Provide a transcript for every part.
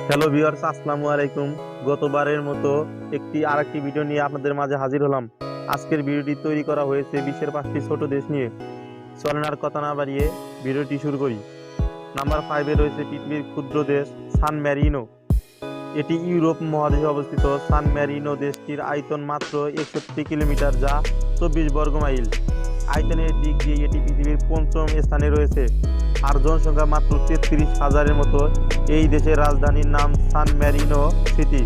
Hello viewers, আসসালামু আলাইকুম। গতবারের মতো আরেকটি ভিডিও নিয়ে আপনাদের মাঝে হাজির হলাম। আজকের ভিডিওটি তৈরি করা হয়েছে বিশ্বের 5টি ছোট দেশ নিয়ে। চলেন আর কথা না বাড়িয়ে ভিডিওটি শুরু করি। নাম্বার 5-এ রয়েছে পৃথিবীর ক্ষুদ্র দেশ সান ম্যারিনো। এটি ইউরোপ মহাদেশে অবস্থিত। সান ম্যারিনো দেশটির আয়তন মাত্র 61 কিলোমিটার, যা 24 বর্গ মাইল। আয়তনের দিক দিয়ে এটি পৃথিবীর 5ম স্থানে রয়েছে আর জনসংখ্যা মাত্র 33,000-এর মতো। এই দেশের রাজধানীর নাম সান ম্যারিনো সিটি।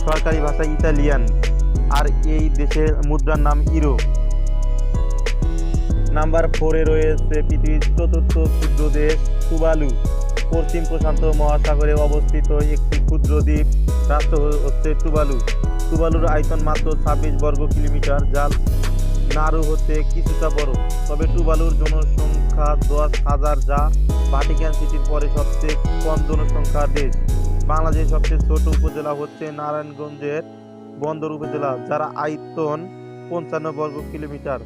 সরকারি ভাষা ইতালিয়ান আর এই দেশের মুদ্রার নাম ইউরো। নাম্বার 4-এ রয়েছে পৃথিবীর 4র্থ ক্ষুদ্র দেশ টুভালু। পশ্চিম প্রশান্ত মহাসাগরে অবস্থিত একটি ক্ষুদ্র দ্বীপ রাষ্ট্র হচ্ছে টুভালু। টুভালুর আয়তন মাত্র 26 বর্গ কিলোমিটার, যা নাড়ু হতে কিছুটা বড়। তবে টুভালুর জনসংখ্যা 10,000, যা ভাটিকান সিটির পরে সবচেয়ে কম জনসংখ্যার দেশ। বাংলাদেশের সবচেয়ে ছোট উপজেলা হচ্ছে নারায়ণগঞ্জের বন্দর উপজেলা, যার আয়তন 55 বর্গ কিলোমিটার।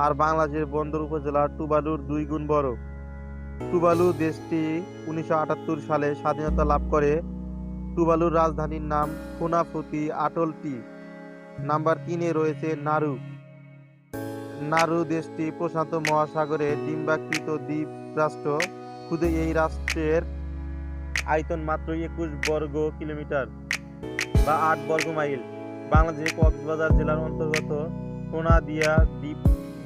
আর বাংলাদেশের বন্দর উপজেলা টুভালুর 2 গুণ বড়। টুভালু দেশটি 1978 সালে স্বাধীনতা লাভ করে। টুভালুর রাজধানীর নাম ফুনাফুতি আটলটি। নাম্বার 3-এ রয়েছে নাড়ু। নাড়ু দেশটি প্রশান্ত মহাসাগরে ডিম্বাকৃত দ্বীপ রাষ্ট্র। শুধু এই রাষ্ট্রের আয়তন মাত্র 21 বর্গ কিলোমিটার বা 8 বর্গ মাইল। বাংলাদেশের কক্সবাজার জেলার অন্তর্গত সোনাদিয়া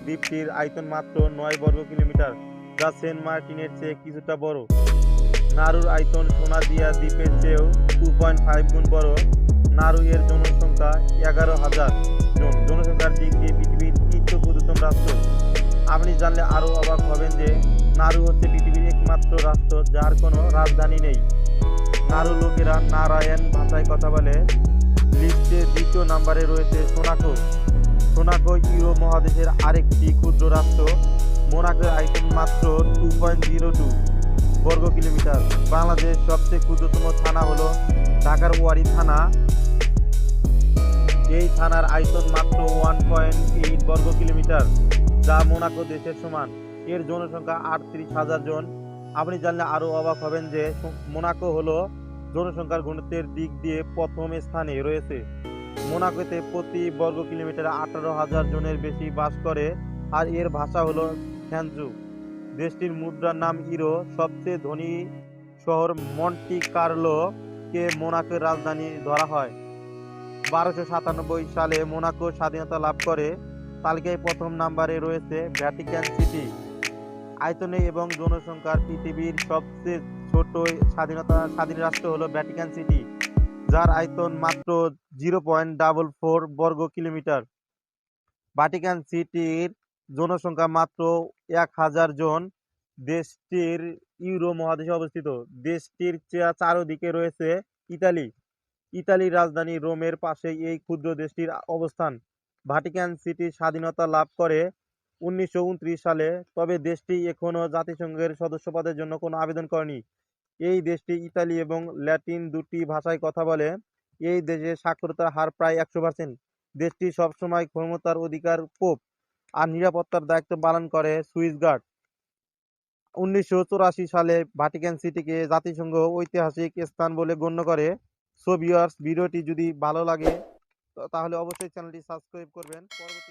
দ্বীপটির আয়তন মাত্র 9 বর্গ কিলোমিটার, যা সেন্ট মার্টিনের চেয়ে কিছুটা বড়। নাড়ুর আয়তন সোনাদিয়া দ্বীপের চেয়েও 2.5 গুণ বড়। নাড়ু এর জনসংখ্যা 11,000 জন। জনসংখ্যার দিক দিয়ে পৃথিবীর 3য় ক্ষুদ্রতম রাষ্ট্র। আপনি জানলে আরও অবাক হবেন যে নাড়ু হচ্ছে পৃথিবীর একমাত্র রাষ্ট্র যার কোনো রাজধানী নেই। নাড়ু লোকেরা নারায়ণ ভাষায় কথা বলে। লিস্টে 2য় নম্বরে রয়েছে মোনাকো। মোনাকো ইউরো মহাদেশের আরেকটি ক্ষুদ্র রাষ্ট্র। মোনাকোর আয়তন মাত্র 2.02 বর্গ কিলোমিটার। বাংলাদেশের সবচেয়ে ক্ষুদ্রতম থানা হলো ঢাকার ওয়ারী থানা। এই থানার আয়তন মাত্র 1.8 বর্গ কিলোমিটার, যা মোনাকো দেশের সমান। এর জনসংখ্যা 38,000 জন। আপনি জানলে আরও অবাক হবেন যে মোনাকো হলো জনসংখ্যার ঘনত্বের দিক দিয়ে 1ম স্থানে রয়েছে। মোনাকোতে প্রতি বর্গ কিলোমিটারে 18,000 জনের বেশি বাস করে আর এর ভাষা হলো ফ্রান্সু। দেশটির মুদ্রার নাম ইউরো। সবচেয়ে ধনী শহর মন্টি কার্লো কে মোনাকোর রাজধানী ধরা হয়। 1297 সালে মোনাকো স্বাধীনতা লাভ করে। তালিকায় 1ম নম্বরে রয়েছে ভ্যাটিকান সিটি। আয়তনে এবং জনসংখ্যার পৃথিবীর সবচেয়ে ছোট স্বাধীন রাষ্ট্র হলো ভ্যাটিকান সিটি, যার আয়তন মাত্র 0.44 বর্গ কিলোমিটার। ভ্যাটিকান সিটির জনসংখ্যা মাত্র 1,000 জন। দেশটির ইউরো মহাদেশে অবস্থিত। দেশটির চারদিকে রয়েছে ইতালি। ইতালির রাজধানী রোমের পাশে এই ক্ষুদ্র দেশটির অবস্থান। ভ্যাটিকান সিটি স্বাধীনতা লাভ করে 1929 সালে। তবে দেশটি এখনও জাতিসংঘের সদস্যপদের জন্য কোনো আবেদন করেনি। এই দেশটি ইতালি এবং ল্যাটিন দুটি ভাষায় কথা বলে। এই দেশে সাক্ষরতার হার প্রায় 100%। দেশটি সবসময় ক্ষমতার অধিকার পোপ আর নিরাপত্তার দায়িত্ব পালন করে সুইস গার্ড। 1984 সালে ভ্যাটিকান সিটিকে জাতিসংঘ ঐতিহাসিক স্থান বলে গণ্য করে। সো ভিউয়ার্স, ভিডিওটি যদি ভালো লাগে তাহলে অবশ্যই চ্যানেলটি সাবস্ক্রাইব করবেন। পরবর্তী